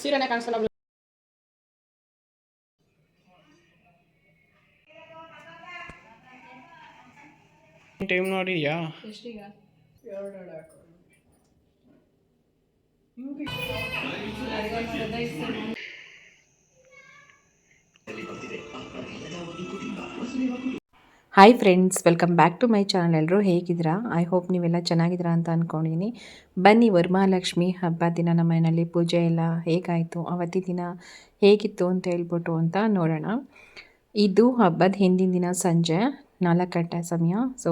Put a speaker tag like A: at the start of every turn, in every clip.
A: ಸೀರೆನೇ ಕಾಣಿಸಲ್ಲ. ಟೈಮ್ ನೋಡಿದ್ಯಾ?
B: Hi friends, welcome back to my channel. ಎಲ್ಲರೂ ಹೇಗಿದ್ದೀರಾ? ಐ ಹೋಪ್ ನೀವೆಲ್ಲ ಚೆನ್ನಾಗಿದ್ದೀರಾ ಅಂತ ಅಂದ್ಕೊಂಡಿದ್ದೀನಿ. ಬನ್ನಿ, ವರಮಹಾಲಕ್ಷ್ಮಿ ಹಬ್ಬ ದಿನ ನಮ್ಮ ಮನೆಯಲ್ಲಿ ಪೂಜೆ ಎಲ್ಲ ಹೇಗಾಯಿತು, ಅವತ್ತಿನ ದಿನ ಹೇಗಿತ್ತು ಅಂತ ಹೇಳ್ಬಿಟ್ಟು ಅಂತ ನೋಡೋಣ. ಇದು ಹಬ್ಬದ ಹಿಂದಿನ ದಿನ ಸಂಜೆ 4 ಗಂಟೆ ಸಮಯ. ಸೊ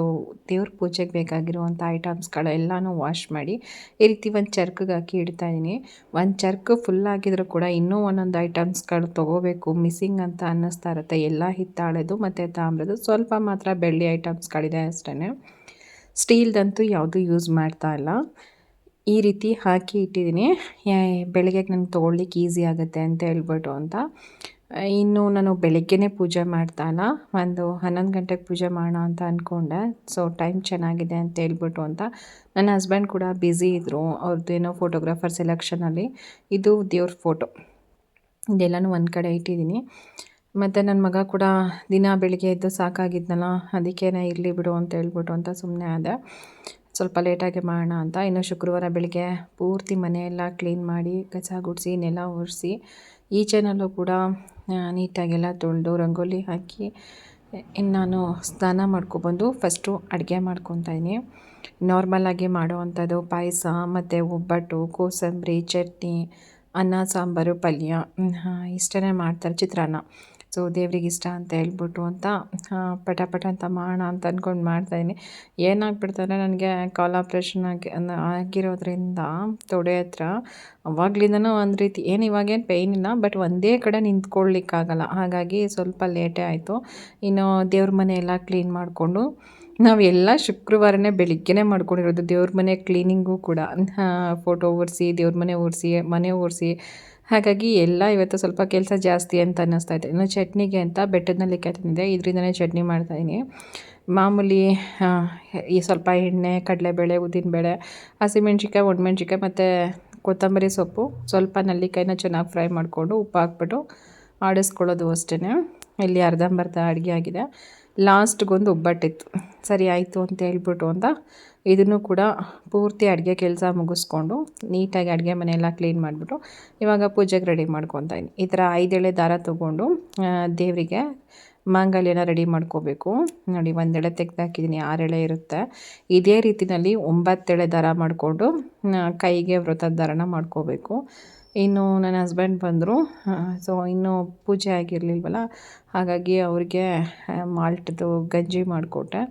B: ದೇವ್ರ ಪೂಜೆಗೆ ಬೇಕಾಗಿರುವಂಥ ಐಟಮ್ಸ್ಗಳೆಲ್ಲನೂ ವಾಶ್ ಮಾಡಿ ಈ ರೀತಿ ಒಂದು ಚರ್ಕಿಗೆ ಹಾಕಿ ಇಡ್ತಾಯಿದ್ದೀನಿ. ಒಂದು ಚರ್ಕ್ ಫುಲ್ ಆಗಿದ್ರು ಕೂಡ ಇನ್ನೂ ಒಂದೊಂದು ಐಟಮ್ಸ್ಗಳು ತೊಗೋಬೇಕು, ಮಿಸ್ಸಿಂಗ್ ಅಂತ ಅನ್ನಿಸ್ತಾ ಇರುತ್ತೆ. ಎಲ್ಲ ಹಿತ್ತಾಳೆದು ಮತ್ತು ತಾಮ್ರದ್ದು, ಸ್ವಲ್ಪ ಮಾತ್ರ ಬೆಳ್ಳಿ ಐಟಮ್ಸ್ಗಳಿದೆ ಅಷ್ಟೇ. ಸ್ಟೀಲ್ದಂತೂ ಯಾವುದೂ ಯೂಸ್ ಮಾಡ್ತಾ ಇಲ್ಲ. ಈ ರೀತಿ ಹಾಕಿ ಇಟ್ಟಿದ್ದೀನಿ. ಬೆಳಗ್ಗೆ ನನಗೆ ತೊಗೊಳ್ಲಿಕ್ಕೆ ಈಸಿ ಆಗುತ್ತೆ ಅಂತ ಹೇಳ್ಬಿಟ್ಟು ಅಂತ. ಇನ್ನು ನಾನು ಬೆಳಗ್ಗೆನೇ ಪೂಜೆ ಮಾಡ್ತಾ ಇಲ್ಲ, ಒಂದು 11 ಗಂಟೆಗೆ ಪೂಜೆ ಮಾಡೋಣ ಅಂತ ಅಂದ್ಕೊಂಡೆ. ಸೊ ಟೈಮ್ ಚೆನ್ನಾಗಿದೆ ಅಂತ ಹೇಳ್ಬಿಟ್ಟು ಅಂತ. ನನ್ನ ಹಸ್ಬೆಂಡ್ ಕೂಡ ಬ್ಯುಸಿ ಇದ್ದರು, ಅವ್ರದ್ದೇನೋ ಫೋಟೋಗ್ರಾಫರ್ ಸೆಲೆಕ್ಷನಲ್ಲಿ. ಇದು ದೇವ್ರ ಫೋಟೋ, ಇದೆಲ್ಲನೂ ಒಂದು ಕಡೆ ಇಟ್ಟಿದ್ದೀನಿ. ಮತ್ತು ನನ್ನ ಮಗ ಕೂಡ ದಿನ ಬೆಳಿಗ್ಗೆ ಎದ್ದು ಸಾಕಾಗಿದ್ನಲ್ಲ, ಅದಕ್ಕೇನೆ ಇರಲಿ ಬಿಡು ಅಂತ ಹೇಳ್ಬಿಟ್ಟು ಅಂತ ಸುಮ್ಮನೆ ಆದೆ. ಸ್ವಲ್ಪ ಲೇಟಾಗಿ ಮಾಡೋಣ ಅಂತ. ಇನ್ನು ಶುಕ್ರವಾರ ಬೆಳಿಗ್ಗೆ ಪೂರ್ತಿ ಮನೆಯೆಲ್ಲ ಕ್ಲೀನ್ ಮಾಡಿ ಕಸ ಗುಡಿಸಿ ನೆಲ ಒರೆಸಿ ಈಚೆನಲ್ಲೂ ಕೂಡ ನೀಟಾಗೆಲ್ಲ ತೊಳೆದು ರಂಗೋಲಿ ಹಾಕಿ ಇನ್ನು ನಾನು ಸ್ನಾನ ಮಾಡ್ಕೊಬಂದು ಫಸ್ಟು ಅಡುಗೆ ಮಾಡ್ಕೊತಾಯಿದ್ದೀನಿ. ನಾರ್ಮಲಾಗಿ ಮಾಡೋವಂಥದ್ದು ಪಾಯಸ ಮತ್ತು ಒಬ್ಬಟ್ಟು, ಕೋಸಂಬರಿ, ಚಟ್ನಿ, ಅನ್ನ, ಸಾಂಬಾರು, ಪಲ್ಯ ಇಷ್ಟೇ ಮಾಡ್ತಾರೆ, ಚಿತ್ರಾನ್ನ. ಸೊ ದೇವ್ರಿಗೆ ಇಷ್ಟ ಅಂತ ಹೇಳ್ಬಿಟ್ಟು ಅಂತ ಪಟ ಅಂತ ಮಾಡೋಣ ಅಂತ ಅಂದ್ಕೊಂಡು ಮಾಡ್ತಾಯಿದ್ದೀನಿ. ಏನಾಗ್ಬಿಡ್ತಾರೆ, ನನಗೆ ಕಾಲ್ ಆಪ್ರೇಷನ್ ಆಗಿರೋದ್ರಿಂದ ತೊಡೆ ಹತ್ರ ಅವಾಗಲಿಂದನೂ ಒಂದು ರೀತಿ ಇವಾಗೇನು ಪೇಯ್ನ್ ಇಲ್ಲ, ಬಟ್ ಒಂದೇ ಕಡೆ ನಿಂತ್ಕೊಳ್ಳಿಕ್ಕಾಗಲ್ಲ. ಹಾಗಾಗಿ ಸ್ವಲ್ಪ ಲೇಟೇ ಆಯಿತು. ಇನ್ನು ದೇವ್ರ ಮನೆ ಎಲ್ಲ ಕ್ಲೀನ್ ಮಾಡಿಕೊಂಡು, ನಾವೆಲ್ಲ ಶುಕ್ರವಾರನೇ ಬೆಳಿಗ್ಗೆನೇ ಮಾಡ್ಕೊಂಡಿರೋದು ದೇವ್ರ ಮನೆ ಕ್ಲೀನಿಂಗು ಕೂಡ. ಫೋಟೋ ಒರೆಸಿ, ದೇವ್ರ ಮನೆ ಒರೆಸಿ, ಹಾಗಾಗಿ ಎಲ್ಲ ಇವತ್ತು ಸ್ವಲ್ಪ ಕೆಲಸ ಜಾಸ್ತಿ ಅಂತ ಅನ್ನಿಸ್ತಾಯಿದೆ. ಇನ್ನು ಚಟ್ನಿಗೆ ಅಂತ ಬೆಟ್ಟದ ನೆಲ್ಲಿಕಾಯಿ ತಂದಿದ್ದೆ, ಇದರಿಂದನೇ ಚಟ್ನಿ ಮಾಡ್ತಾಯಿದ್ದೀನಿ. ಮಾಮೂಲಿ ಈ ಸ್ವಲ್ಪ ಎಣ್ಣೆ, ಕಡಲೆಬೇಳೆ, ಉದ್ದಿನಬೇಳೆ, ಹಸಿಮೆಣ್ಸಿಕಾಯಿ, ಒಣಮೆಣ್ಸಿಕಾಯಿ ಮತ್ತು ಕೊತ್ತಂಬರಿ ಸೊಪ್ಪು, ಸ್ವಲ್ಪ ನೆಲ್ಲಿಕಾಯಿನ ಚೆನ್ನಾಗಿ ಫ್ರೈ ಮಾಡಿಕೊಂಡು ಉಪ್ಪು ಹಾಕ್ಬಿಟ್ಟು ಆಡಿಸ್ಕೊಳ್ಳೋದು ಅಷ್ಟೇ. ಇಲ್ಲಿ ಅರ್ಧಂಬರ್ಧ ಅಡುಗೆ ಆಗಿದೆ. ಲಾಸ್ಟ್ಗೊಂದು ಒಬ್ಬಟ್ಟಿತ್ತು. ಸರಿ ಆಯಿತು ಅಂತ ಹೇಳ್ಬಿಟ್ಟು ಅಂತ ಇದನ್ನು ಕೂಡ ಪೂರ್ತಿ ಅಡುಗೆ ಕೆಲಸ ಮುಗಿಸ್ಕೊಂಡು ನೀಟಾಗಿ ಅಡುಗೆ ಮನೆಯೆಲ್ಲ ಕ್ಲೀನ್ ಮಾಡಿಬಿಟ್ಟು ಇವಾಗ ಪೂಜೆಗೆ ರೆಡಿ ಮಾಡ್ಕೊತಾಯಿದ್ದೀನಿ. ಈ ಥರ 5 ಎಳೆ ದಾರ ತೊಗೊಂಡು ದೇವರಿಗೆ ಮಾಂಗಲ್ಯನ ರೆಡಿ ಮಾಡ್ಕೋಬೇಕು. ನೋಡಿ, 1 ಎಳೆ ತೆಗೆದಾಕಿದ್ದೀನಿ, 6 ಎಳೆ ಇರುತ್ತೆ. ಇದೇ ರೀತಿಯಲ್ಲಿ 9 ಎಳೆ ದಾರ ಮಾಡಿಕೊಂಡು ಕೈಗೆ ವ್ರತದ ದಾರನ ಮಾಡ್ಕೋಬೇಕು. ಇನ್ನು ನನ್ನ ಹಸ್ಬೆಂಡ್ ಬಂದರು. ಸೊ ಇನ್ನೂ ಪೂಜೆ ಆಗಿರಲಿಲ್ವಲ್ಲ, ಹಾಗಾಗಿ ಅವ್ರಿಗೆ ಮಾಲ್ಟ್ದು ಗಂಜಿ ಮಾಡಿಕೊಟ್ಟೆ.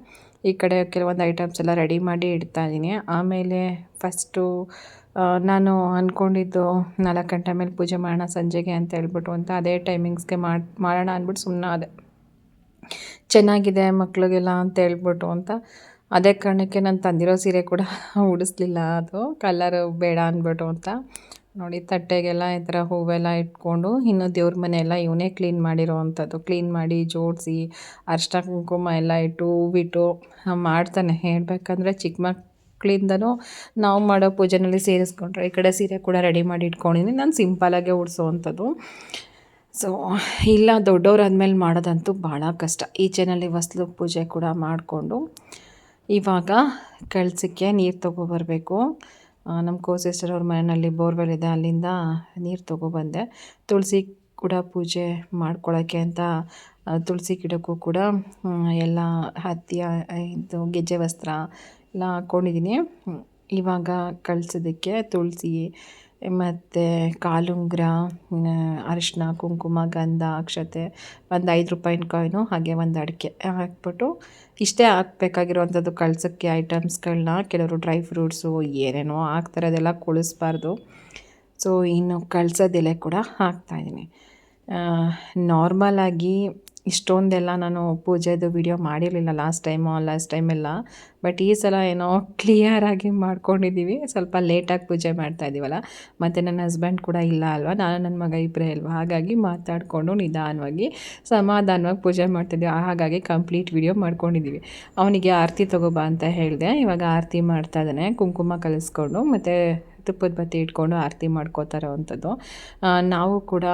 B: ಈ ಕಡೆ ಕೆಲವೊಂದು ಐಟಮ್ಸ್ ಎಲ್ಲ ರೆಡಿ ಮಾಡಿ ಇಡ್ತಾಯಿದ್ದೀನಿ. ಆಮೇಲೆ ಫಸ್ಟು ನಾನು ಅಂದ್ಕೊಂಡಿದ್ದು 4 ಗಂಟೆ ಮೇಲೆ ಪೂಜೆ ಮಾಡೋಣ ಸಂಜೆಗೆ ಅಂತ ಹೇಳ್ಬಿಟ್ಟು ಅಂತ, ಅದೇ ಟೈಮಿಂಗ್ಸ್ಗೆ ಮಾಡೋಣ ಅಂದ್ಬಿಟ್ಟು ಸುಮ್ಮನಾದೆ. ಚೆನ್ನಾಗಿದೆ ಮಕ್ಳಿಗೆಲ್ಲ ಅಂತ ಹೇಳ್ಬಿಟ್ಟು ಅಂತ. ಅದೇ ಕಾರಣಕ್ಕೆ ನಾನು ತಂದಿರೋ ಸೀರೆ ಕೂಡ ಉಡಿಸ್ಲಿಲ್ಲ, ಅದು ಕಲರು ಬೇಡ ಅಂದ್ಬಿಟ್ಟು ಅಂತ. ನೋಡಿ, ತಟ್ಟೆಗೆಲ್ಲ ಈ ಥರ ಹೂವೆಲ್ಲ ಇಟ್ಕೊಂಡು, ಇನ್ನು ದೇವ್ರ ಮನೆಯೆಲ್ಲ ಇವನೇ ಕ್ಲೀನ್ ಮಾಡಿರೋ ಅಂಥದ್ದು. ಕ್ಲೀನ್ ಮಾಡಿ ಜೋಡಿಸಿ ಅರಿಶಿನ ಕುಂಕುಮ ಎಲ್ಲ ಇಟ್ಟು ಹೂವಿಟ್ಟು ಮಾಡ್ತಾನೆ. ಹೇಳಬೇಕಂದ್ರೆ ಚಿಕ್ಕ ಮಕ್ಕಳಿಂದನೂ ನಾವು ಮಾಡೋ ಪೂಜೆನಲ್ಲಿ ಸೇರಿಸ್ಕೊಂಡ್ರೆ. ಈ ಕಡೆ ಸೀರೆ ಕೂಡ ರೆಡಿ ಮಾಡಿ ಇಟ್ಕೊಂಡಿದ್ದೀನಿ. ನಾನು ಸಿಂಪಲಾಗೆ ಉಡಿಸೋವಂಥದ್ದು. ಸೊ ಇಲ್ಲ, ದೊಡ್ಡವರಾದ್ಮೇಲೆ ಮಾಡೋದಂತೂ ಭಾಳ ಕಷ್ಟ. ಈಚೆನಲ್ಲಿ ಹೊಸ್ಲು ಪೂಜೆ ಕೂಡ ಮಾಡಿಕೊಂಡು ಇವಾಗ ಕಳಸಕ್ಕೆ ನೀರು ತೊಗೊಬರ್ಬೇಕು. ನಮ್ಮ ಕೋ-ಸಿಸ್ಟರ್ ಅವ್ರ ಮನೆಯಲ್ಲಿ ಬೋರ್ವೆಲ್ ಇದೆ, ಅಲ್ಲಿಂದ ನೀರು ತೊಗೊಬಂದೆ. ತುಳಸಿ ಕೂಡ ಪೂಜೆ ಮಾಡ್ಕೊಳ್ಳೋಕ್ಕೆ ಅಂತ ತುಳಸಿ ಗಿಡಕ್ಕೂ ಕೂಡ ಎಲ್ಲ ಹತ್ತಿಯ ಇದು ಗೆಜ್ಜೆ ವಸ್ತ್ರ ಎಲ್ಲ ಹಾಕ್ಕೊಂಡಿದ್ದೀನಿ. ಇವಾಗ ಕಳಿಸೋದಕ್ಕೆ ತುಳಸಿ ಮತ್ತು ಕಾಲುಂಗುರ, ಅರಿಶಿನ ಕುಂಕುಮ, ಗಂಧ, ಅಕ್ಷತೆ, ಒಂದು 5 ರೂಪಾಯಿನ ಕಾಯಿನು, ಹಾಗೆ ಒಂದು ಅಡಿಕೆ ಹಾಕ್ಬಿಟ್ಟು ಇಷ್ಟೇ ಹಾಕ್ಬೇಕಾಗಿರುವಂಥದ್ದು ಕಳ್ಸೋಕ್ಕೆ ಐಟಮ್ಸ್ಗಳನ್ನ. ಕೆಲವರು ಡ್ರೈ ಫ್ರೂಟ್ಸು ಏನೇನೋ ಹಾಕ್ತಾರೆ, ಅದೆಲ್ಲ ಕೊಳಿಸ್ಬಾರ್ದು. ಸೊ ಇನ್ನು ಕಳ್ಸೋದೆಲೆ ಕೂಡ ಹಾಕ್ತಾಯಿದ್ದೀನಿ. ನಾರ್ಮಲಾಗಿ ಇಷ್ಟೊಂದೆಲ್ಲ ನಾನು ಪೂಜೆದು ವಿಡಿಯೋ ಮಾಡಿರಲಿಲ್ಲ ಲಾಸ್ಟ್ ಟೈಮೆಲ್ಲ. ಬಟ್ ಈ ಸಲ ಏನೋ ಕ್ಲಿಯರಾಗಿ ಮಾಡ್ಕೊಂಡಿದ್ದೀವಿ. ಸ್ವಲ್ಪ ಲೇಟಾಗಿ ಪೂಜೆ ಮಾಡ್ತಾಯಿದ್ದೀವಲ್ಲ, ಮತ್ತು ನನ್ನ ಹಸ್ಬೆಂಡ್ ಕೂಡ ಇಲ್ಲ ಅಲ್ವಾ, ನಾನು ನನ್ನ ಮಗ ಇಬ್ಬರೇ ಅಲ್ವಾ, ಹಾಗಾಗಿ ಮಾತಾಡಿಕೊಂಡು ನಿಧಾನವಾಗಿ ಸಮಾಧಾನವಾಗಿ ಪೂಜೆ ಮಾಡ್ತಿದ್ದೀವಿ. ಹಾಗಾಗಿ ಕಂಪ್ಲೀಟ್ ವಿಡಿಯೋ ಮಾಡ್ಕೊಂಡಿದ್ದೀವಿ. ಅವನಿಗೆ ಆರತಿ ತೊಗೊಬಾ ಅಂತ ಹೇಳಿದೆ. ಇವಾಗ ಆರತಿ ಮಾಡ್ತಾಯಿದ್ದಾನೆ, ಕುಂಕುಮ ಕಲಿಸ್ಕೊಂಡು ಮತ್ತು ತುಪ್ಪದ ಬತ್ತಿ ಇಟ್ಕೊಂಡು ಆರತಿ ಮಾಡ್ಕೋತಾರೆ ಅಂಥದ್ದು. ನಾವು ಕೂಡ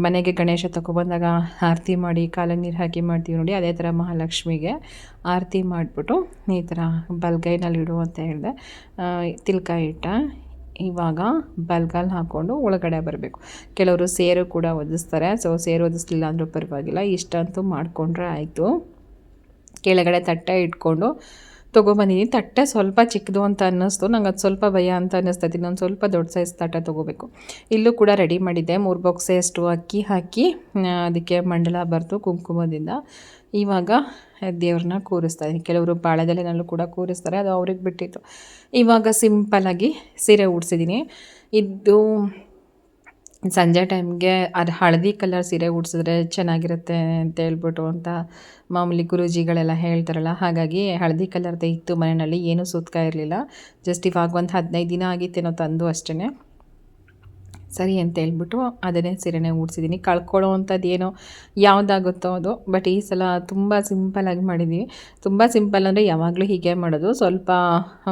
B: ಮನೆಗೆ ಗಣೇಶ ತಗೊಬಂದಾಗ ಆರತಿ ಮಾಡಿ ಕಾಲಿಗೆ ನೀರು ಹಾಕಿ ಮಾಡ್ತೀವಿ ನೋಡಿ, ಅದೇ ಥರ ಮಹಾಲಕ್ಷ್ಮಿಗೆ ಆರತಿ ಮಾಡಿಬಿಟ್ಟು ಈ ಥರ ಬಲಗೈನಲ್ಲಿಡು ಅಂತ ಹೇಳಿದೆ. ತಿಲ್ಕ ಇಟ್ಟ. ಇವಾಗ ಬಲ್ಗಾಲ್ ಹಾಕ್ಕೊಂಡು ಒಳಗಡೆ ಬರಬೇಕು. ಕೆಲವರು ಸೇರು ಕೂಡ ಒದಿಸ್ತಾರೆ. ಸೊ ಸೇರು ಒದಿಸ್ಲಿಲ್ಲ ಅಂದರೂ ಪರವಾಗಿಲ್ಲ, ಇಷ್ಟಂತೂ ಮಾಡಿಕೊಂಡ್ರೆ ಆಯಿತು. ಕೆಳಗಡೆ ತಟ್ಟೆ ಇಟ್ಕೊಂಡು ತೊಗೊಬಂದಿದ್ದೀನಿ. ತಟ್ಟೆ ಸ್ವಲ್ಪ ಚಿಕ್ಕದು ಅಂತ ಅನ್ನಿಸ್ತು ನಂಗೆ, ಅದು ಸ್ವಲ್ಪ ಭಯ ಅಂತ ಅನ್ನಿಸ್ತೈತಿ. ನಾನು ಸ್ವಲ್ಪ ದೊಡ್ಡ ಸೈಜ್ ತಟ್ಟೆ ತೊಗೋಬೇಕು. ಇಲ್ಲೂ ಕೂಡ ರೆಡಿ ಮಾಡಿದ್ದೆ. 3 ಬಾಕ್ಸಷ್ಟು ಅಕ್ಕಿ ಹಾಕಿ ಅದಕ್ಕೆ ಮಂಡಲ ಬರೆದು ಕುಂಕುಮದಿಂದ ಇವಾಗ ದೇವ್ರನ್ನ ಕೂರಿಸ್ತಾ ಇದ್ದೀನಿ. ಕೆಲವರು ಬಾಳೆದೆಲೆನಲ್ಲೂ ಕೂಡ ಕೂರಿಸ್ತಾರೆ, ಅದು ಅವ್ರಿಗೆ ಬಿಟ್ಟಿತ್ತು. ಇವಾಗ ಸಿಂಪಲ್ಲಾಗಿ ಸೀರೆ ಉಡ್ಸಿದ್ದೀನಿ. ಇದು ಸಂಜೆ ಟೈಮ್ಗೆ ಅದು ಹಳದಿ ಕಲರ್ ಸೀರೆ ಉಡ್ಸಿದ್ರೆ ಚೆನ್ನಾಗಿರುತ್ತೆ ಅಂತ ಹೇಳ್ಬಿಟ್ಟು ಅಂತ ಮಾಮೂಲಿ ಗುರೂಜಿಗಳೆಲ್ಲ ಹೇಳ್ತಾರಲ್ಲ, ಹಾಗಾಗಿ ಹಳದಿ ಕಲರ್ದೇ ಇತ್ತು ಮನೆಯಲ್ಲಿ, ಏನೂ ಸೂತ್ಕ ಇರಲಿಲ್ಲ. ಜಸ್ಟ್ ಇವಾಗ ಒಂದು 15 ದಿನ ಆಗಿತ್ತೇನೋ ತಂದು ಅಷ್ಟೇ. ಸರಿ ಅಂತ ಹೇಳ್ಬಿಟ್ಟು ಅದನ್ನೇ ಸೀರೆನೇ ಉಡ್ಸಿದ್ದೀನಿ. ಕಳ್ಕೊಳ್ಳೋ ಅಂಥದ್ದು ಏನೋ ಯಾವುದಾಗುತ್ತೋ ಅದು. ಬಟ್ ಈ ಸಲ ತುಂಬ ಸಿಂಪಲ್ಲಾಗಿ ಮಾಡಿದ್ದೀವಿ. ತುಂಬ ಸಿಂಪಲ್ ಅಂದರೆ ಯಾವಾಗಲೂ ಹೀಗೆ ಮಾಡೋದು. ಸ್ವಲ್ಪ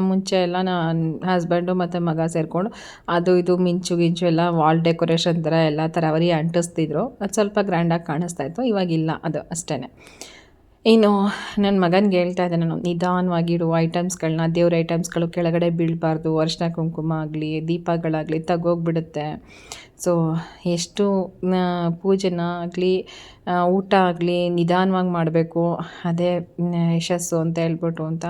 B: ಮುಂಚೆ ಎಲ್ಲ ನಾನು ಹಸ್ಬೆಂಡು ಮತ್ತು ಮಗ ಸೇರಿಕೊಂಡು ಅದು ಇದು ಮಿಂಚು ಗಿಂಚು ಎಲ್ಲ ವಾಲ್ ಡೆಕೋರೇಷನ್ ಥರ ಎಲ್ಲ ತರಾವರಿ ಅಂಟಿಸ್ತಿದ್ರು. ಅದು ಸ್ವಲ್ಪ ಗ್ರ್ಯಾಂಡಾಗಿ ಕಾಣಿಸ್ತಾಯಿತ್ತು. ಇವಾಗಿಲ್ಲ, ಅದು ಅಷ್ಟೇ. ಇನ್ನು ನನ್ನ ಮಗನಿಗೆ ಹೇಳ್ತಾ ಇದ್ದೆ ನಾನು, ನಿಧಾನವಾಗಿ ಇಡು ಐಟಮ್ಸ್ಗಳನ್ನ, ದೇವ್ರ ಐಟಮ್ಸ್ಗಳು ಕೆಳಗಡೆ ಬೀಳಬಾರ್ದು. ಅರಿಶಿನ ಕುಂಕುಮ ಆಗಲಿ ದೀಪಗಳಾಗಲಿ ತಗೋಗ್ಬಿಡುತ್ತೆ. ಸೊ ಎಷ್ಟು ಪೂಜೆನ ಆಗಲಿ ಊಟ ಆಗಲಿ ನಿಧಾನವಾಗಿ ಮಾಡಬೇಕು, ಅದೇ ಯಶಸ್ಸು ಅಂತ ಹೇಳ್ಬಿಟ್ಟು ಅಂತ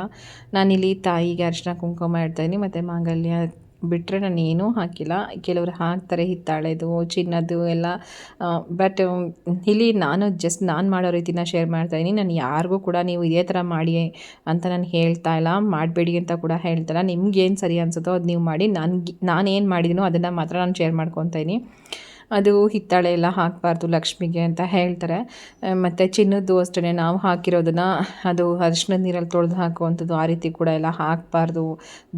B: ನಾನಿಲ್ಲಿ ತಾಯಿಗೆ ಅರಿಶಿನ ಕುಂಕುಮ ಇಡ್ತಾಯಿದ್ದೀನಿ. ಮತ್ತು ಮಾಂಗಲ್ಯ ಬಿಟ್ಟರೆ ನಾನು ಏನೂ ಹಾಕಿಲ್ಲ. ಕೆಲವರು ಹಾಕ್ತಾರೆ ಹಿತ್ತಾಳೆದು ಚಿನ್ನದ್ದು ಎಲ್ಲ. ಬಟ್ ಇಲ್ಲಿ ನಾನು ಮಾಡೋ ರೀತಿನ ಶೇರ್ ಮಾಡ್ತಾಯಿದ್ದೀನಿ. ನಾನು ಯಾರಿಗೂ ಕೂಡ ನೀವು ಇದೇ ಥರ ಮಾಡಿ ಅಂತ ನಾನು ಹೇಳ್ತಾ ಇಲ್ಲ, ಮಾಡಬೇಡಿ ಅಂತ ಕೂಡ ಹೇಳ್ತಾಯಿಲ್ಲ. ನಿಮ್ಗೇನು ಸರಿ ಅನಿಸುತ್ತೋ ಅದು ನೀವು ಮಾಡಿ. ನಾನೇನು ಮಾಡಿದ್ದೀನೋ ಅದನ್ನು ಮಾತ್ರ ನಾನು ಶೇರ್ ಮಾಡ್ಕೊತಾಯಿದ್ದೀನಿ. ಅದು ಹಿತ್ತಾಳೆ ಎಲ್ಲ ಹಾಕಬಾರ್ದು ಲಕ್ಷ್ಮಿಗೆ ಅಂತ ಹೇಳ್ತಾರೆ. ಮತ್ತು ಚಿನ್ನದ್ದು ಅಷ್ಟೇ, ನಾವು ಹಾಕಿರೋದನ್ನು ಅದು ಅರಿಶಿನದ ನೀರಲ್ಲಿ ತೊಳೆದು ಹಾಕುವಂಥದ್ದು ಆ ರೀತಿ ಕೂಡ ಎಲ್ಲ ಹಾಕಬಾರ್ದು.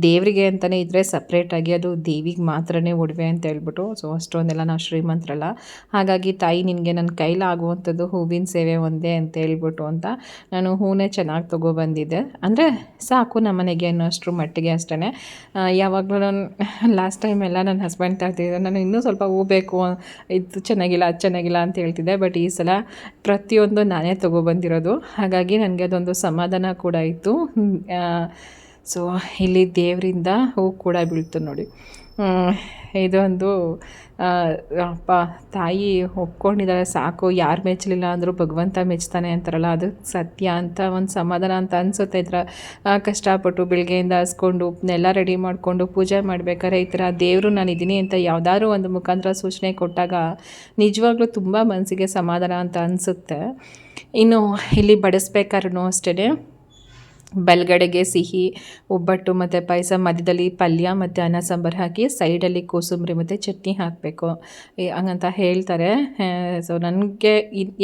B: ದೇವರಿಗೆ ಅಂತಲೇ ಇದ್ದರೆ ಸಪ್ರೇಟಾಗಿ ಅದು ದೇವಿಗೆ ಮಾತ್ರನೇ ಒಡವೆ ಅಂತ ಹೇಳ್ಬಿಟ್ಟು. ಸೊ ಅಷ್ಟೊಂದೆಲ್ಲ ನಾವು ಶ್ರೀಮಂತರಲ್ಲ. ಹಾಗಾಗಿ ತಾಯಿ ನಿನಗೆ ನನ್ನ ಕೈಲಾಗುವಂಥದ್ದು ಹೂವಿನ ಸೇವೆ ಒಂದೇ ಅಂತ ಹೇಳ್ಬಿಟ್ಟು ಅಂತ ನಾನು ಹೂವನ್ನೇ ಚೆನ್ನಾಗಿ ತೊಗೊಬಂದಿದ್ದೆ. ಅಂದರೆ ಸಾಕು ನಮ್ಮನೆಗೆ ಅನ್ನೋಷ್ಟ್ರ ಮಟ್ಟಿಗೆ ಅಷ್ಟೇ. ಯಾವಾಗಲೂ ನಾನು ಲಾಸ್ಟ್ ಟೈಮ್ ಎಲ್ಲ ನನ್ನ ಹಸ್ಬೆಂಡ್ ತರ್ತಿದ್ದೆ, ನಾನು ಇನ್ನೂ ಸ್ವಲ್ಪ ಹೂ ಬೇಕು, ಇದು ಚೆನ್ನಾಗಿಲ್ಲ ಅದು ಚೆನ್ನಾಗಿಲ್ಲ ಅಂತ ಹೇಳ್ತಿದ್ದೆ. ಬಟ್ ಈ ಸಲ ಪ್ರತಿಯೊಂದು ನಾನೇ ತೊಗೊಬಂದಿರೋದು, ಹಾಗಾಗಿ ನನಗೆ ಅದೊಂದು ಸಮಾಧಾನ ಕೂಡ ಇತ್ತು. ಸೊ ಇಲ್ಲಿ ದೇವರಿಂದ ಹೂ ಕೂಡ ಬೀಳ್ತು ನೋಡಿ. ಇದೊಂದು ಅಪ್ಪ ತಾಯಿ ಒಪ್ಕೊಂಡಿದ್ದಾರೆ ಸಾಕು, ಯಾರು ಮೆಚ್ಚಲಿಲ್ಲ ಅಂದರೂ ಭಗವಂತ ಮೆಚ್ತಾನೆ ಅಂತಾರಲ್ಲ, ಅದು ಸತ್ಯ ಅಂತ ಒಂದು ಸಮಾಧಾನ ಅಂತ ಅನಿಸುತ್ತೆ. ಈ ಥರ ಕಷ್ಟಪಟ್ಟು ಬೆಳಗ್ಗೆಯಿಂದ ಹಸ್ಕೊಂಡು ಎಲ್ಲ ರೆಡಿ ಮಾಡಿಕೊಂಡು ಪೂಜೆ ಮಾಡಬೇಕಾದ್ರೆ ಈ ಥರ ದೇವರು ನಾನಿದ್ದೀನಿ ಅಂತ ಯಾವುದಾದ್ರೂ ಒಂದು ಮುಖಾಂತರ ಸೂಚನೆ ಕೊಟ್ಟಾಗ ನಿಜವಾಗ್ಲೂ ತುಂಬ ಮನಸ್ಸಿಗೆ ಸಮಾಧಾನ ಅಂತ ಅನಿಸುತ್ತೆ. ಇನ್ನು ಇಲ್ಲಿ ಬಡಿಸ್ಬೇಕಾದ್ರೂ ಅಷ್ಟೇ ಬಲಗಡೆಗೆ ಸಿಹಿ ಒಬ್ಬಟ್ಟು ಮತ್ತು ಪಾಯಸ, ಮಧ್ಯದಲ್ಲಿ ಪಲ್ಯ ಮತ್ತು ಅನ್ನ ಸಾಂಬಾರು ಹಾಕಿ ಸೈಡಲ್ಲಿ ಕೋಸಂಬರಿ ಮತ್ತು ಚಟ್ನಿ ಹಾಕಬೇಕು ಹಂಗಂತ ಹೇಳ್ತಾರೆ. ಸೊ ನನಗೆ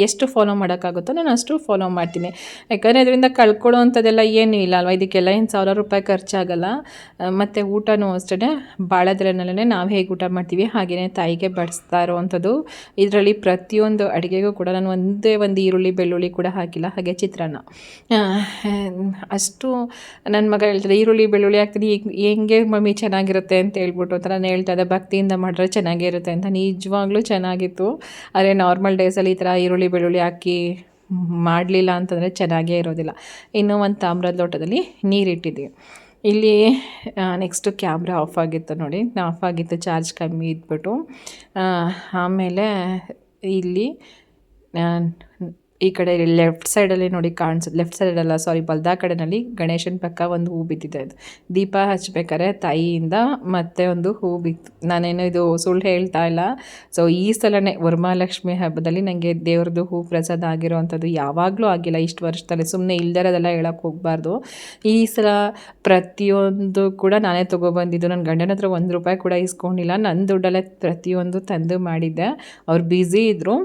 B: ಎಷ್ಟು ಫಾಲೋ ಮಾಡೋಕ್ಕಾಗುತ್ತೋ ನಾನು ಅಷ್ಟು ಫಾಲೋ ಮಾಡ್ತೀನಿ. ಯಾಕಂದರೆ ಅದರಿಂದ ಕಳ್ಕೊಳ್ಳೋ ಅಂಥದ್ದೆಲ್ಲ ಏನೂ ಇಲ್ಲ ಅಲ್ವ, ಇದಕ್ಕೆಲ್ಲ ಏನು ₹1000 ಖರ್ಚಾಗಲ್ಲ. ಮತ್ತು ಊಟನೂ ಅಷ್ಟೇ ಬಾಳೆದೆಲೆನಲ್ಲೇ ನಾವು ಹೇಗೆ ಊಟ ಮಾಡ್ತೀವಿ ಹಾಗೆಯೇ ತಾಯಿಗೆ ಬಡಿಸ್ತಾ ಇರೋವಂಥದ್ದು. ಇದರಲ್ಲಿ ಪ್ರತಿಯೊಂದು ಅಡುಗೆಗೂ ಕೂಡ ನಾನು ಒಂದೇ ಒಂದು ಈರುಳ್ಳಿ ಬೆಳ್ಳುಳ್ಳಿ ಕೂಡ ಹಾಕಿಲ್ಲ. ಹಾಗೆ ಚಿತ್ರಾನ್ನ ಅಷ್ಟು ನನ್ನ ಮಗ ಹೇಳ್ತಾರೆ, ಈರುಳ್ಳಿ ಬೆಳ್ಳುಳ್ಳಿ ಹಾಕ್ತೀನಿ ಹೆಂಗೆ ಮಮ್ಮಿ ಚೆನ್ನಾಗಿರುತ್ತೆ ಅಂತ ಹೇಳ್ಬಿಟ್ಟು ಅಂತ ನಾನು ಹೇಳ್ತಾ ಇದ್ದೆ. ಭಕ್ತಿಯಿಂದ ಮಾಡಿದ್ರೆ ಚೆನ್ನಾಗೇ ಇರುತ್ತೆ ಅಂತ. ನಿಜವಾಗ್ಲೂ ಚೆನ್ನಾಗಿತ್ತು. ಆದರೆ ನಾರ್ಮಲ್ ಡೇಸಲ್ಲಿ ಈ ಥರ ಈರುಳ್ಳಿ ಬೆಳ್ಳುಳ್ಳಿ ಹಾಕಿ ಮಾಡಲಿಲ್ಲ ಅಂತಂದರೆ ಚೆನ್ನಾಗೇ ಇರೋದಿಲ್ಲ. ಇನ್ನೂ ಒಂದು ತಾಮ್ರದ ಲೋಟದಲ್ಲಿ ನೀರಿಟ್ಟಿದ್ದೀವಿ. ಇಲ್ಲಿ ನೆಕ್ಸ್ಟು ಕ್ಯಾಮ್ರಾ ಆಫ್ ಆಗಿತ್ತು ನೋಡಿ, ಆಫ್ ಆಗಿತ್ತು, ಚಾರ್ಜ್ ಕಮ್ಮಿ ಇದ್ಬಿಟ್ಟು. ಆಮೇಲೆ ಇಲ್ಲಿ ಈ ಕಡೆ ಲೆಫ್ಟ್ ಸೈಡಲ್ಲಿ ನೋಡಿ ಕಾಣಿಸುತ್ತೆ, ಲೆಫ್ಟ್ ಸೈಡಲ್ಲ ಸಾರಿ ಬಲ್ದಾ ಕಡೆಯಲ್ಲಿ ಗಣೇಶನ ಪಕ್ಕ ಒಂದು ಹೂ ಬಿದ್ದಿದೆ. ಅದು ದೀಪ ಹಚ್ಬೇಕಾದ್ರೆ ತಾಯಿಯಿಂದ ಮತ್ತೆ ಒಂದು ಹೂ ಬಿತ್ತು. ನಾನೇನು ಇದು ಸುಳ್ಳು ಹೇಳ್ತಾ ಇಲ್ಲ. ಸೊ ಈ ಸಲನೇ ವರಮಹಾಲಕ್ಷ್ಮಿ ಹಬ್ಬದಲ್ಲಿ ನನಗೆ ದೇವ್ರದ್ದು ಹೂ ಪ್ರಸಾದ ಆಗಿರೋವಂಥದ್ದು ಯಾವಾಗಲೂ ಆಗಿಲ್ಲ ಇಷ್ಟು ವರ್ಷದಲ್ಲಿ. ಸುಮ್ಮನೆ ಇಲ್ದಿರೋದೆಲ್ಲ ಹೇಳೋಕ್ಕೆ ಹೋಗಬಾರ್ದು. ಈ ಸಲ ಪ್ರತಿಯೊಂದು ಕೂಡ ನಾನೇ ತೊಗೊಬಂದಿದ್ದು. ನನ್ನ ಗಂಡನ ಹತ್ರ ₹1 ಕೂಡ ಇಸ್ಕೊಂಡಿಲ್ಲ. ನನ್ನ ದುಡ್ಡಲ್ಲೇ ಪ್ರತಿಯೊಂದು ತಂದು ಮಾಡಿದ್ದೆ. ಅವ್ರು ಬ್ಯುಸಿ ಇದ್ದರು.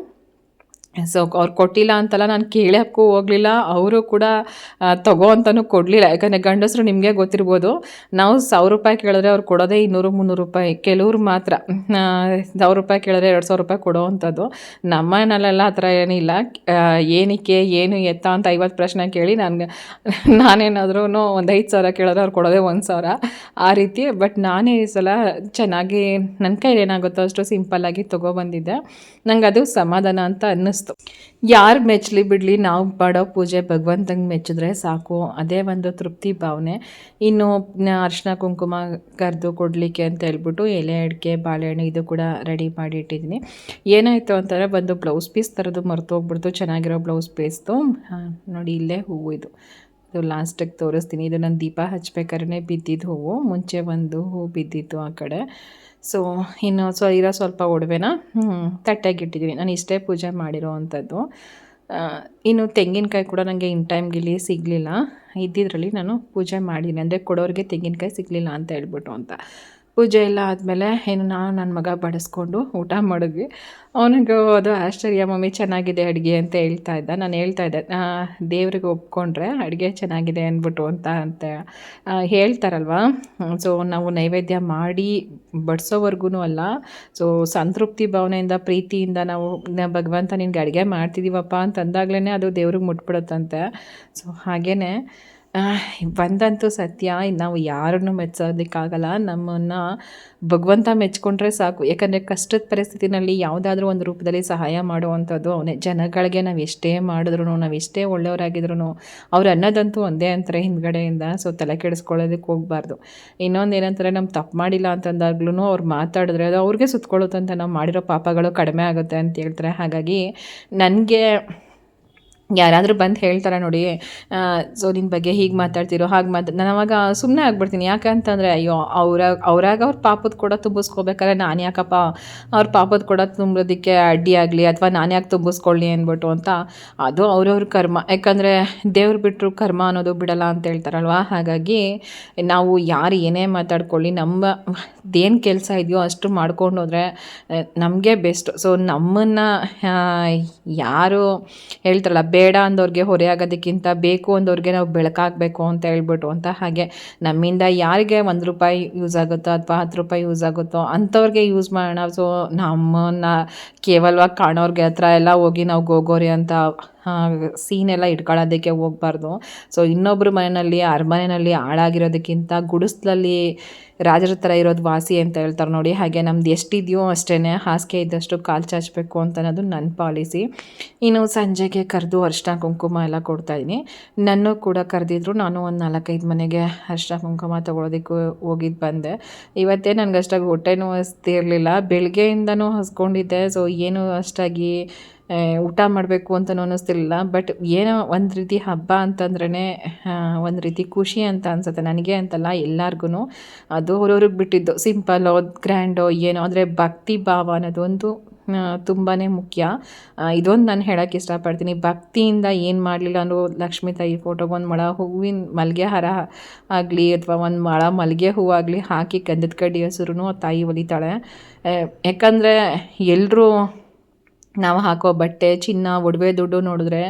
B: ಸೊ ಅವ್ರು ಕೊಟ್ಟಿಲ್ಲ ಅಂತಲ್ಲ, ನಾನು ಕೇಳೋಕ್ಕೂ ಹೋಗಲಿಲ್ಲ. ಅವರು ಕೂಡ ತಗೋ ಅಂತಲೂ ಕೊಡಲಿಲ್ಲ. ಯಾಕಂದರೆ ಗಂಡಸರು ನಿಮಗೆ ಗೊತ್ತಿರ್ಬೋದು, ನಾವು ₹1000 ಕೇಳಿದ್ರೆ ಅವ್ರು ಕೊಡೋದೇ ₹200-300. ಕೆಲವ್ರು ಮಾತ್ರ ₹1000 ಕೇಳಿದ್ರೆ ₹2000 ಕೊಡೋವಂಥದ್ದು. ನಮ್ಮ ಮನೆಯಲ್ಲೆಲ್ಲ ಆ ಥರ ಏನಿಲ್ಲ. ಏನಕ್ಕೆ ಏನು ಎತ್ತ ಅಂತ 50 ಪ್ರಶ್ನೆ ಕೇಳಿ ನಾನೇನಾದ್ರೂ ಒಂದು 5,000 ಕೇಳಿದ್ರೆ ಅವ್ರು ಕೊಡೋದೇ 1,000 ಆ ರೀತಿ. ಬಟ್ ನಾನೇ ಈ ಸಲ ಚೆನ್ನಾಗಿ ನನ್ನ ಕೈಲಿ ಏನಾಗುತ್ತೋ ಅಷ್ಟು ಸಿಂಪಲ್ಲಾಗಿ ತೊಗೊಬಂದಿದ್ದೆ. ನಂಗೆ ಅದು ಸಮಾಧಾನ ಅಂತ ಅನ್ನಿಸ್ತು. ಯಾರು ಮೆಚ್ಚಲಿ ಬಿಡಲಿ, ನಾವು ಮಾಡೋ ಪೂಜೆ ಭಗವಂತಂಗೆ ಮೆಚ್ಚಿದ್ರೆ ಸಾಕು, ಅದೇ ಒಂದು ತೃಪ್ತಿ ಭಾವನೆ. ಇನ್ನು ಅರಿಶಿನ ಕುಂಕುಮ ಕರೆದು ಕೊಡಲಿಕ್ಕೆ ಅಂತ ಹೇಳ್ಬಿಟ್ಟು ಎಲೆ ಅಡಿಕೆ ಬಾಳೆಹಣ್ಣು ಇದು ಕೂಡ ರೆಡಿ ಮಾಡಿ ಇಟ್ಟಿದ್ದೀನಿ. ಏನಾಯಿತು ಅಂತಂದರೆ ಒಂದು ಬ್ಲೌಸ್ ಪೀಸ್ ಥರದ್ದು ಮರ್ತೋಗ್ಬಿಡ್ತು, ಚೆನ್ನಾಗಿರೋ ಬ್ಲೌಸ್ ಪೀಸ್ದು. ನೋಡಿ ಇಲ್ಲೇ ಹೂವು ಇದು ಲಾಸ್ಟಿಗೆ ತೋರಿಸ್ತೀನಿ. ಇದು ನಾನು ದೀಪ ಹಚ್ಬೇಕಾದ್ರೆ ಬಿದ್ದಿದ್ದು ಹೂವು. ಮುಂಚೆ ಒಂದು ಹೂವು ಬಿದ್ದಿತ್ತು ಆ ಕಡೆ. ಸೊ ಇನ್ನು ಸ್ವಲ್ಪ ಒಡವೆನ ತಟ್ಟೆಗೆ ಇಟ್ಟಿದ್ದೀನಿ. ನಾನು ಇಷ್ಟೇ ಪೂಜೆ ಮಾಡಿರೋ ಅಂಥದ್ದು. ಇನ್ನು ತೆಂಗಿನಕಾಯಿ ಕೂಡ ನನಗೆ ಇನ್ ಟೈಮ್ಗಿಲ್ಲಿ ಸಿಗಲಿಲ್ಲ. ಇದ್ದಿದ್ರಲ್ಲಿ ನಾನು ಪೂಜೆ ಮಾಡಿದ್ದೀನಿ, ಅಂದರೆ ಕೊಡೋರಿಗೆ ತೆಂಗಿನಕಾಯಿ ಸಿಗಲಿಲ್ಲ ಅಂತ ಹೇಳ್ಬಿಟ್ಟು ಅಂತ. ಪೂಜೆ ಎಲ್ಲ ಆದಮೇಲೆ ನಾನು ನನ್ನ ಮಗ ಬಡಿಸ್ಕೊಂಡು ಊಟ ಮಾಡಿದ್ವಿ. ಅವನಿಗೆ ಅದು ಆಶ್ಚರ್ಯ, ಮಮ್ಮಿ ಚೆನ್ನಾಗಿದೆ ಅಡುಗೆ ಅಂತ ಹೇಳ್ತಾ ಇದ್ದ. ನಾನು ಹೇಳ್ತಾ ಇದ್ದೆ, ದೇವ್ರಿಗೆ ಒಪ್ಕೊಂಡ್ರೆ ಅಡುಗೆ ಚೆನ್ನಾಗಿದೆ ಅಂದ್ಬಿಟ್ಟು ಅಂತ ಹೇಳ್ತಾರಲ್ವ. ಸೊ ನಾವು ನೈವೇದ್ಯ ಮಾಡಿ ಬಡಿಸೋವರೆಗೂ ಅಲ್ಲ, ಸೊ ಸಂತೃಪ್ತಿ ಭಾವನೆಯಿಂದ ಪ್ರೀತಿಯಿಂದ ನಾವು ಭಗವಂತ ನಿನ್ಗೆ ಅಡುಗೆ ಮಾಡ್ತಿದ್ದೀವಪ್ಪ ಅಂತಂದಾಗ್ಲೇ ಅದು ದೇವ್ರಿಗೆ ಮುಟ್ಬಿಡುತ್ತಂತೆ. ಸೊ ಹಾಗೇ ಒಂದಂತೂ ಸತ್ಯ, ನಾವು ಯಾರನ್ನು ಮೆಚ್ಚೋದಕ್ಕಾಗಲ್ಲ. ನಮ್ಮನ್ನು ಭಗವಂತ ಮೆಚ್ಕೊಂಡ್ರೆ ಸಾಕು. ಯಾಕಂದರೆ ಕಷ್ಟದ ಪರಿಸ್ಥಿತಿನಲ್ಲಿ ಯಾವುದಾದ್ರೂ ಒಂದು ರೂಪದಲ್ಲಿ ಸಹಾಯ ಮಾಡುವಂಥದ್ದು ಅವನೇ. ಜನಗಳಿಗೆ ನಾವು ಎಷ್ಟೇ ಮಾಡಿದ್ರು, ನಾವು ಎಷ್ಟೇ ಒಳ್ಳೆಯವರಾಗಿದ್ರು, ಅವ್ರು ಅನ್ನೋದಂತೂ ಒಂದೇ ಅಂತಾರೆ ಹಿಂದ್ಗಡೆಯಿಂದ. ಸೊ ತಲೆ ಕೆಡಿಸ್ಕೊಳ್ಳೋದಕ್ಕೆ ಹೋಗಬಾರ್ದು. ಇನ್ನೊಂದು ಏನಂತಾರೆ, ನಮ್ಮ ತಪ್ಪು ಮಾಡಿಲ್ಲ ಅಂತಂದಾಗ್ಲೂ ಅವ್ರು ಮಾತಾಡಿದ್ರೆ ಅದು ಅವ್ರಿಗೆ ಸುತ್ಕೊಳ್ಳುತ್ತಂತೆ, ನಾವು ಮಾಡಿರೋ ಪಾಪಗಳು ಕಡಿಮೆ ಆಗುತ್ತೆ ಅಂತ ಹೇಳ್ತಾರೆ. ಹಾಗಾಗಿ ನನಗೆ ಯಾರಾದರೂ ಬಂದು ಹೇಳ್ತಾರೆ ನೋಡಿ, ಸೊ ನಿನ್ನ ಬಗ್ಗೆ ಹೀಗೆ ಮಾತಾಡ್ತಿರೋ ಹಾಗೆ ನಾನು ಅವಾಗ ಸುಮ್ಮನೆ ಆಗ್ಬಿಡ್ತೀನಿ. ಯಾಕಂತಂದರೆ ಅಯ್ಯೋ ಅವ್ರಾಗ ಅವ್ರ ಪಾಪದ ಕೂಡ ತುಂಬಿಸ್ಕೋಬೇಕಾದ್ರೆ ನಾನು ಯಾಕಪ್ಪ ಅವ್ರ ಪಾಪದ ಕೂಡ ತುಂಬೋದಕ್ಕೆ ಅಡ್ಡಿಯಾಗಲಿ, ಅಥವಾ ನಾನು ಯಾಕೆ ತುಂಬಿಸ್ಕೊಳ್ಳಿ ಅಂದ್ಬಿಟ್ಟು ಅಂತ. ಅದು ಅವ್ರವ್ರ ಕರ್ಮ. ಯಾಕಂದರೆ ದೇವ್ರು ಬಿಟ್ಟರು ಕರ್ಮ ಅನ್ನೋದು ಬಿಡಲ್ಲ ಅಂತ ಹೇಳ್ತಾರಲ್ವ. ಹಾಗಾಗಿ ನಾವು ಯಾರು ಏನೇ ಮಾತಾಡ್ಕೊಳ್ಳಿ, ನಮ್ಮದೇನು ಕೆಲಸ ಇದೆಯೋ ಅಷ್ಟು ಮಾಡ್ಕೊಂಡು ಹೋದರೆ ನಮಗೆ ಬೆಸ್ಟ್. ಸೊ ನಮ್ಮನ್ನು ಯಾರು ಹೇಳ್ತಾರಲ್ಲ, ಬೇಡ ಅಂದವ್ರಿಗೆ ಹೊರೆ ಆಗೋದಕ್ಕಿಂತ ಬೇಕು ಅಂದವ್ರಿಗೆ ನಾವು ಬೆಳಕಾಗಬೇಕು ಅಂತ ಹೇಳ್ಬಿಟ್ಟು ಅಂತ. ಹಾಗೆ ನಮ್ಮಿಂದ ಯಾರಿಗೆ ₹1 ಯೂಸ್ ಆಗುತ್ತೋ ಅಥವಾ ₹10 ಯೂಸ್ ಆಗುತ್ತೋ ಅಂಥವ್ರಿಗೆ ಯೂಸ್ ಮಾಡೋಣ. ಸೊ ನಮ್ಮನ್ನು ಕೇವಲವಾಗಿ ಕಾಣೋರಿಗೆ ಹತ್ರ ಎಲ್ಲ ಹೋಗಿ ನಾವು ಗೋಗೋರಿ ಅಂತ ಸೀನೆಲ್ಲ ಇಟ್ಕೊಳ್ಳೋದಕ್ಕೆ ಹೋಗ್ಬಾರ್ದು. ಸೊ ಇನ್ನೊಬ್ಬರು ಮನೆಯಲ್ಲಿ ಅರಮನೆಯಲ್ಲಿ ಹಾಳಾಗಿರೋದಕ್ಕಿಂತ ಗುಡಿಸ್ಲಲ್ಲಿ ರಾಜರ ಥರ ಇರೋದು ವಾಸಿ ಅಂತ ಹೇಳ್ತಾರೆ ನೋಡಿ. ಹಾಗೆ ನಮ್ದು ಎಷ್ಟಿದೆಯೋ ಅಷ್ಟೇ, ಹಾಸಿಗೆ ಇದ್ದಷ್ಟು ಕಾಲು ಚಾಚಬೇಕು ಅಂತ ಅನ್ನೋದು ನನ್ನ ಪಾಲಿಸಿ. ಇನ್ನು ಸಂಜೆಗೆ ಕರೆದು ಅರಿಶಿನ ಕುಂಕುಮ ಎಲ್ಲ ಕೊಡ್ತಾಯಿದ್ದೀನಿ. ನನ್ನ ಕೂಡ ಕರೆದಿದ್ರು. ನಾನು ಒಂದು 4-5 ಮನೆಗೆ ಅರಿಶಿನ ಕುಂಕುಮ ತೊಗೊಳೋದಕ್ಕೆ ಹೋಗಿದ್ದು ಬಂದೆ. ಇವತ್ತೇ ನನಗೆ ಅಷ್ಟಾಗಿ ಹೊಟ್ಟೆನೂ ಹಸ್ತಿರಲಿಲ್ಲ, ಬೆಳಗ್ಗೆಯಿಂದನೂ ಹಸ್ಕೊಂಡಿದ್ದೆ. ಸೊ ಏನು ಅಷ್ಟಾಗಿ ಊಟ ಮಾಡಬೇಕು ಅಂತಲೂ ಅನ್ನಿಸ್ತಿರ್ಲಿಲ್ಲ. ಬಟ್ ಏನೋ ಒಂದು ರೀತಿ ಹಬ್ಬ ಅಂತಂದ್ರೇ ಒಂದು ರೀತಿ ಖುಷಿ ಅಂತ ಅನಿಸುತ್ತೆ. ನನಗೆ ಅಂತಲ್ಲ, ಎಲ್ಲರಿಗೂ. ಅದು ಅವ್ರವ್ರಿಗೆ ಬಿಟ್ಟಿದ್ದು, ಸಿಂಪಲ್ಲೋ ಗ್ರ್ಯಾಂಡೋ ಏನೋ, ಆದರೆ ಭಕ್ತಿ ಭಾವ ಅನ್ನೋದೊಂದು ತುಂಬಾ ಮುಖ್ಯ. ಇದೊಂದು ನಾನು ಹೇಳೋಕ್ಕೆ ಇಷ್ಟಪಡ್ತೀನಿ. ಭಕ್ತಿಯಿಂದ ಏನು ಮಾಡಲಿಲ್ಲ ಅಂದರೂ ಲಕ್ಷ್ಮೀ ತಾಯಿ ಫೋಟೋಗೆ ಒಂದು ಮೊಳ ಹೂವಿನ ಮಲ್ಲಿಗೆ ಹಾರ ಆಗಲಿ ಅಥವಾ ಒಂದು ಮೊಳ ಮಲ್ಲಿಗೆ ಹೂವಾಗಲಿ ಹಾಕಿ ಗಂಧದ ಕಡ್ಡಿ ಹಸಿರು ತಾಯಿ ಒಲಿತಾಳೆ. ಯಾಕಂದರೆ ಎಲ್ಲರೂ ನಾವು ಹಾಕೋ ಬಟ್ಟೆ, ಚಿನ್ನ, ಒಡವೆ, ದುಡ್ಡು ನೋಡಿದ್ರೆ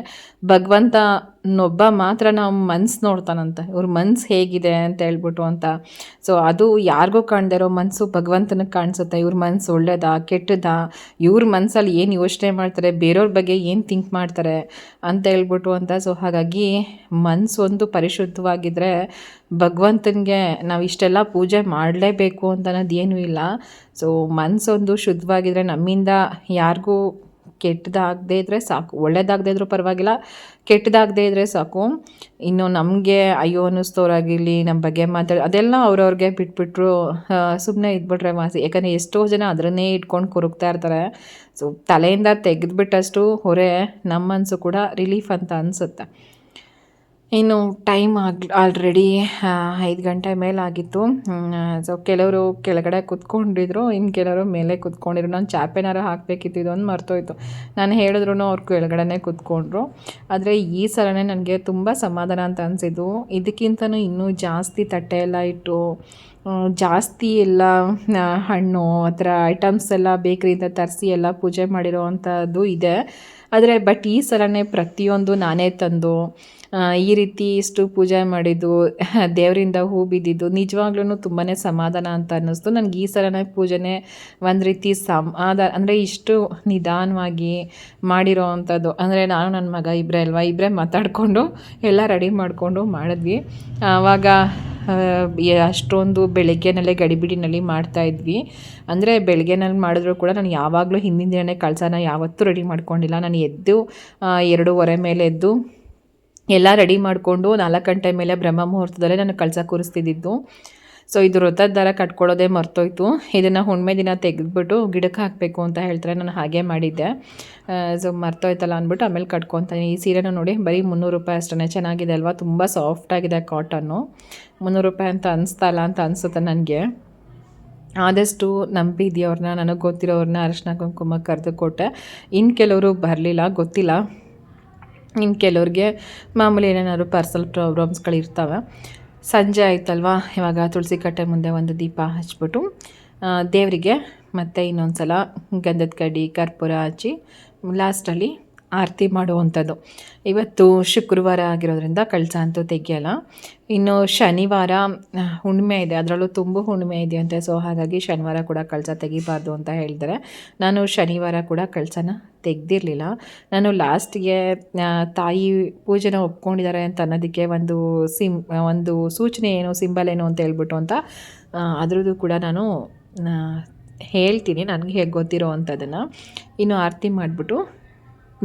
B: ಭಗವಂತನೊಬ್ಬ ಮಾತ್ರ ನಾವು ಮನ್ಸು ನೋಡ್ತಾನಂತೆ, ಇವ್ರ ಮನ್ಸು ಹೇಗಿದೆ ಅಂತ ಹೇಳ್ಬಿಟ್ಟು ಅಂತ. ಸೊ ಅದು ಯಾರಿಗೂ ಕಾಣದೇ ಇರೋ ಮನಸ್ಸು ಭಗವಂತನಿಗೆ ಕಾಣಿಸುತ್ತೆ. ಇವ್ರ ಮನಸ್ಸು ಒಳ್ಳೇದಾ ಕೆಟ್ಟದಾ, ಇವ್ರ ಮನಸ್ಸಲ್ಲಿ ಏನು ಯೋಚನೆ ಮಾಡ್ತಾರೆ, ಬೇರೆಯವ್ರ ಬಗ್ಗೆ ಏನು ಥಿಂಕ್ ಮಾಡ್ತಾರೆ ಅಂತ ಹೇಳ್ಬಿಟ್ಟು ಅಂತ. ಸೊ ಹಾಗಾಗಿ ಮನಸ್ಸೊಂದು ಪರಿಶುದ್ಧವಾಗಿದ್ದರೆ ಭಗವಂತನಿಗೆ ನಾವು ಇಷ್ಟೆಲ್ಲ ಪೂಜೆ ಮಾಡಲೇಬೇಕು ಅಂತ ಅನ್ನೋದೇನೂ ಇಲ್ಲ. ಸೊ ಮನಸ್ಸೊಂದು ಶುದ್ಧವಾಗಿದ್ದರೆ ನಮ್ಮಿಂದ ಯಾರಿಗೂ ಕೆಟ್ಟದಾಗದೇ ಇದ್ದರೆ ಸಾಕು. ಒಳ್ಳೇದಾಗದೇ ಇದ್ರೂ ಪರವಾಗಿಲ್ಲ, ಕೆಟ್ಟದಾಗದೇ ಇದ್ದರೆ ಸಾಕು. ಇನ್ನು ನಮಗೆ ಅಯ್ಯೋ ಅನ್ನಿಸ್ತೋರಾಗಿರಲಿ, ನಮ್ಮ ಬಗ್ಗೆ ಅದೆಲ್ಲ ಅವ್ರವ್ರಿಗೆ ಬಿಟ್ಬಿಟ್ರು ಸುಮ್ಮನೆ ಇದ್ಬಿಟ್ರೆ ವಾಸಿ. ಯಾಕಂದರೆ ಎಷ್ಟೋ ಜನ ಅದನ್ನೇ ಇಟ್ಕೊಂಡು ಕೊರಗ್ತಾ ಇರ್ತಾರೆ. ಸೊ ತಲೆಯಿಂದ ತೆಗೆದುಬಿಟ್ಟಷ್ಟು ಹೊರೆ ನಮ್ಮ ಮನಸ್ಸು ಕೂಡ ರಿಲೀಫ್ ಅಂತ ಅನಿಸುತ್ತೆ. ಇನ್ನು ಟೈಮ್ ಆಲ್ರೆಡಿ 5 ಗಂಟೆ ಮೇಲಾಗಿತ್ತು. ಸೊ ಕೆಲವರು ಕೆಳಗಡೆ ಕೂತ್ಕೊಂಡಿದ್ರು, ಇನ್ನು ಕೆಲವರು ಮೇಲೆ ಕೂತ್ಕೊಂಡಿದ್ರು. ನಾನು ಚಾಪೆನಾರ ಹಾಕಬೇಕಿತ್ತು, ಇದೊಂದು ಮರ್ತೋಯ್ತು. ನಾನು ಹೇಳಿದ್ರು ಅವ್ರು ಕೆಳಗಡೆ ಕೂತ್ಕೊಂಡ್ರು. ಆದರೆ ಈ ಸಲನೇ ನನಗೆ ತುಂಬ ಸಮಾಧಾನ ಅಂತ ಅನಿಸಿದ್ದು. ಇದಕ್ಕಿಂತನೂ ಇನ್ನೂ ಜಾಸ್ತಿ ತಟ್ಟೆ ಎಲ್ಲ ಇಟ್ಟು ಜಾಸ್ತಿ ಎಲ್ಲ ಹಣ್ಣು ಆ ಥರ ಐಟಮ್ಸ್ ಎಲ್ಲ ಬೇಕ್ರಿಯಿಂದ ತರಿಸಿ ಎಲ್ಲ ಪೂಜೆ ಮಾಡಿರೋ ಅಂಥದ್ದು ಇದೆ. ಆದರೆ ಬಟ್ ಈ ಸಲನೇ ಪ್ರತಿಯೊಂದು ನಾನೇ ತಂದು ಈ ರೀತಿ ಇಷ್ಟು ಪೂಜೆ ಮಾಡಿದ್ದು ದೇವರಿಂದ ಹೂ ಬಿದ್ದಿದ್ದು ನಿಜವಾಗ್ಲೂ ತುಂಬಾ ಸಮಾಧಾನ ಅಂತ ಅನ್ನಿಸ್ತು ನನಗೆ. ಈ ಸಲನೇ ಪೂಜೆನೇ ಒಂದು ರೀತಿ ಸಮಾಧಾನ, ಅಂದರೆ ಇಷ್ಟು ನಿಧಾನವಾಗಿ ಮಾಡಿರೋ ಅಂಥದ್ದು. ಅಂದರೆ ನಾನು ನನ್ನ ಮಗ ಇಬ್ಬರೇ ಮಾತಾಡಿಕೊಂಡು ಎಲ್ಲ ರೆಡಿ ಮಾಡಿಕೊಂಡು ಮಾಡಿದ್ವಿ. ಆವಾಗ ಅಷ್ಟೊಂದು ಬೆಳಗ್ಗೆನಲ್ಲೇ ಗಡಿಬಿಡಿನಲ್ಲಿ ಮಾಡ್ತಾಯಿದ್ವಿ. ಅಂದರೆ ಬೆಳಗ್ಗೆನಲ್ಲಿ ಮಾಡಿದ್ರು ಕೂಡ ನಾನು ಯಾವಾಗಲೂ ಹಿಂದಿನ ದಿನವೇ ಕಳಸನ ಯಾವತ್ತೂ ರೆಡಿ ಮಾಡ್ಕೊಂಡಿಲ್ಲ. ನಾನು ಎದ್ದು 2:30 ಮೇಲೆ ಎದ್ದು ಎಲ್ಲ ರೆಡಿ ಮಾಡಿಕೊಂಡು 4 ಗಂಟೆ ಮೇಲೆ ಬ್ರಹ್ಮ ಮುಹೂರ್ತದಲ್ಲೇ ನಾನು ಕಳಸ ಕೂರಿಸ್ತಿದ್ದಿದ್ದು. ಸೊ ಇದು ವೃತ್ತದ ದಾರ ಕಟ್ಕೊಳ್ಳೋದೇ ಮರ್ತೋಯ್ತು. ಇದನ್ನು ಹುಣ್ಣಿಮೆ ದಿನ ತೆಗೆದ್ಬಿಟ್ಟು ಗಿಡಕ್ಕೆ ಹಾಕಬೇಕು ಅಂತ ಹೇಳ್ತಾರೆ. ನಾನು ಹಾಗೆ ಮಾಡಿದ್ದೆ. ಸೊ ಮರ್ತೋಯ್ತಲ್ಲ ಅಂದ್ಬಿಟ್ಟು ಆಮೇಲೆ ಕಟ್ಕೊತಾನೆ. ಈ ಸೀರೆನೂ ನೋಡಿ ಬರೀ 300 ರೂಪಾಯಿ ಅಷ್ಟೇ. ಚೆನ್ನಾಗಿದೆ ಅಲ್ವಾ, ತುಂಬ ಸಾಫ್ಟಾಗಿದೆ ಕಾಟನ್ನು. 300 ರೂಪಾಯಿ ಅಂತ ಅನಿಸ್ತಾ ಇಲ್ಲ ಅಂತ ಅನಿಸುತ್ತೆ ನನಗೆ. ಆದಷ್ಟು ನಂಬಿದ್ಯವ್ರನ್ನ, ನನಗೆ ಗೊತ್ತಿರೋವ್ರನ್ನ ಅರಿಶಿನ ಕುಂಕುಮ ಕರೆದು ಕೊಟ್ಟೆ. ಇನ್ನು ಕೆಲವರು ಬರಲಿಲ್ಲ, ಗೊತ್ತಿಲ್ಲ. ಇನ್ನು ಕೆಲವ್ರಿಗೆ ಮಾಮೂಲಿ ಏನೇನಾದ್ರು ಪರ್ಸನಲ್ ಪ್ರಾಬ್ಲಮ್ಸ್ಗಳಿರ್ತವೆ. ಸಂಜೆ ಆಯ್ತಲ್ವ, ಇವಾಗ ತುಳಸಿ ಕಟ್ಟೆ ಮುಂದೆ ಒಂದು ದೀಪ ಹಚ್ಬಿಟ್ಟು ದೇವರಿಗೆ ಮತ್ತೆ ಇನ್ನೊಂದು ಸಲ ಗಂಧದ ಕಡ್ಡಿ ಕರ್ಪೂರ ಹಚ್ಚಿ ಲಾಸ್ಟಲ್ಲಿ ಆರತಿ ಮಾಡುವಂಥದ್ದು. ಇವತ್ತು ಶುಕ್ರವಾರ ಆಗಿರೋದ್ರಿಂದ ಕಳಸ ಅಂತೂ ತೆಗಿಯಲ್ಲ. ಇನ್ನು ಶನಿವಾರ ಹುಣ್ಣಿಮೆ ಇದೆ, ಅದರಲ್ಲೂ ತುಂಬ ಹುಣ್ಣಿಮೆ ಇದೆಯಂತೆ. ಸೊ ಹಾಗಾಗಿ ಶನಿವಾರ ಕೂಡ ಕಳಸ ತೆಗಿಬಾರ್ದು ಅಂತ ಹೇಳಿದರೆ ನಾನು ಶನಿವಾರ ಕೂಡ ಕಳಸನ ತೆಗೆದಿರಲಿಲ್ಲ. ನಾನು ಲಾಸ್ಟಿಗೆ ತಾಯಿ ಪೂಜೆನ ಒಪ್ಕೊಂಡಿದ್ದಾರೆ ಅಂತ ಅನ್ನೋದಕ್ಕೆ ಒಂದು ಸೂಚನೆ ಏನು, ಸಿಂಬಲ್ ಏನು ಅಂತ ಹೇಳ್ಬಿಟ್ಟು ಅಂತ ಅದರದ್ದು ಕೂಡ ನಾನು ಹೇಳ್ತೀನಿ, ನನಗೆ ಹೇಗೆ ಗೊತ್ತಿರೋ ಅಂಥದ್ದನ್ನು. ಇನ್ನು ಆರತಿ ಮಾಡಿಬಿಟ್ಟು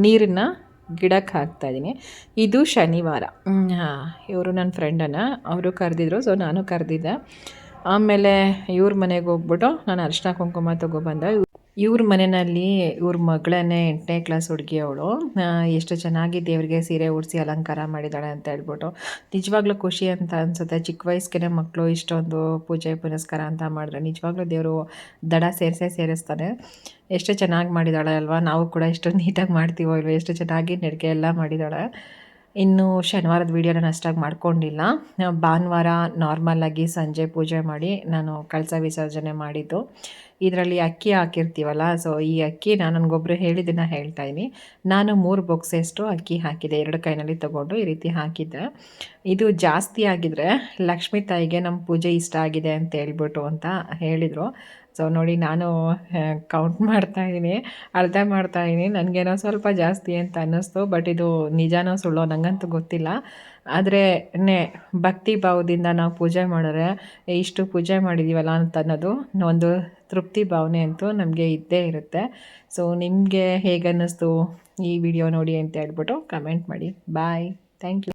B: ನೀರನ್ನು ಗಿಡಕ್ಕೆ ಹಾಕ್ತಾಯಿದ್ದೀನಿ. ಇದು ಶನಿವಾರ. ಇವರು ನನ್ನ ಫ್ರೆಂಡನ್ನು ಅವರು ಕರೆದಿದ್ರು, ಸೊ ನಾನು ಕರೆದಿದ್ದೆ. ಆಮೇಲೆ ಇವ್ರ ಮನೆಗೆ ಹೋಗ್ಬಿಟ್ಟು ನಾನು ಅರಿಶಿನ ಕುಂಕುಮ ತೊಗೊಬಂದೆ. ಇವ್ರ ಮನೆಯಲ್ಲಿ ಇವ್ರ ಮಗಳನ್ನೇ 8ನೇ ಕ್ಲಾಸ್ ಹುಡುಗಿ ಅವಳು. ಎಷ್ಟು ಚೆನ್ನಾಗಿ ದೇವರಿಗೆ ಸೀರೆ ಉಡಿಸಿ ಅಲಂಕಾರ ಮಾಡಿದ್ದಾಳೆ ಅಂತ ಹೇಳ್ಬಿಟ್ಟು ನಿಜವಾಗ್ಲೂ ಖುಷಿ ಅಂತ ಅನಿಸುತ್ತೆ. ಚಿಕ್ಕ ವಯಸ್ಸಿಗೆ ಮಕ್ಕಳು ಇಷ್ಟೊಂದು ಪೂಜೆ ಪುನಸ್ಕಾರ ಅಂತ ಮಾಡಿದ್ರೆ ನಿಜವಾಗ್ಲೂ ದೇವರು ದಡ ಸೇರಿಸ್ತಾನೆ. ಎಷ್ಟು ಚೆನ್ನಾಗಿ ಮಾಡಿದ್ದಾಳೆ ಅಲ್ವಾ. ನಾವು ಕೂಡ ಎಷ್ಟು ನೀಟಾಗಿ ಮಾಡ್ತೀವೋ ಇಲ್ವೋ, ಎಷ್ಟು ಚೆನ್ನಾಗಿ ನಡಿಗೆ ಎಲ್ಲ ಮಾಡಿದ್ದಾಳೆ. ಇನ್ನು ಶನಿವಾರದ ವೀಡಿಯೋ ನಾನು ಅಷ್ಟಾಗಿ ಮಾಡ್ಕೊಂಡಿಲ್ಲ. ಭಾನುವಾರ ನಾರ್ಮಲಾಗಿ ಸಂಜೆ ಪೂಜೆ ಮಾಡಿ ನಾನು ಕಳಸ ವಿಸರ್ಜನೆ ಮಾಡಿದ್ದು. ಇದರಲ್ಲಿ ಅಕ್ಕಿ ಹಾಕಿರ್ತೀವಲ್ಲ, ಸೊ ಈ ಅಕ್ಕಿ ನನಗೊಬ್ಬರು ಹೇಳಿದ್ದನ್ನು ಹೇಳ್ತಾಯಿದ್ದೀನಿ. ನಾನು 3 ಬಾಕ್ಸಷ್ಟು ಅಕ್ಕಿ ಹಾಕಿದ್ದೆ, 2 ಕೈನಲ್ಲಿ ತೊಗೊಂಡು ಈ ರೀತಿ ಹಾಕಿದ್ದೆ. ಇದು ಜಾಸ್ತಿ ಆಗಿದ್ರೆ ಲಕ್ಷ್ಮೀ ತಾಯಿಗೆ ನಮ್ಮ ಪೂಜೆ ಇಷ್ಟ ಆಗಿದೆ ಅಂತ ಹೇಳ್ಬಿಟ್ಟು ಅಂತ ಹೇಳಿದರು. ಸೊ ನೋಡಿ, ನಾನು ಕೌಂಟ್ ಮಾಡ್ತಾಯಿದ್ದೀನಿ, ಅರ್ಥ ಮಾಡ್ತಾಯಿದ್ದೀನಿ. ನನಗೇನೋ ಸ್ವಲ್ಪ ಜಾಸ್ತಿ ಅಂತ ಅನ್ನಿಸ್ತು. ಬಟ್ ಇದು ನಿಜಾನೋ ಸುಳ್ಳೋ ನನಗಂತೂ ಗೊತ್ತಿಲ್ಲ. ಆದರೆ ಭಕ್ತಿ ಭಾವದಿಂದ ನಾವು ಪೂಜೆ ಮಾಡಿದ್ರೆ ಇಷ್ಟು ಪೂಜೆ ಮಾಡಿದ್ದೀವಲ್ಲ ಅಂತ ಅನ್ನೋದು ಒಂದು ತೃಪ್ತಿ ಭಾವನೆ ಅಂತೂ ನಮಗೆ ಇದ್ದೇ ಇರುತ್ತೆ. ಸೊ ನಿಮಗೆ ಹೇಗೆ ಅನ್ನಿಸ್ತು ಈ ವಿಡಿಯೋ ನೋಡಿ ಅಂತ ಹೇಳ್ಬಿಟ್ಟು ಕಮೆಂಟ್ ಮಾಡಿ. ಬಾಯ್, ಥ್ಯಾಂಕ್ ಯು.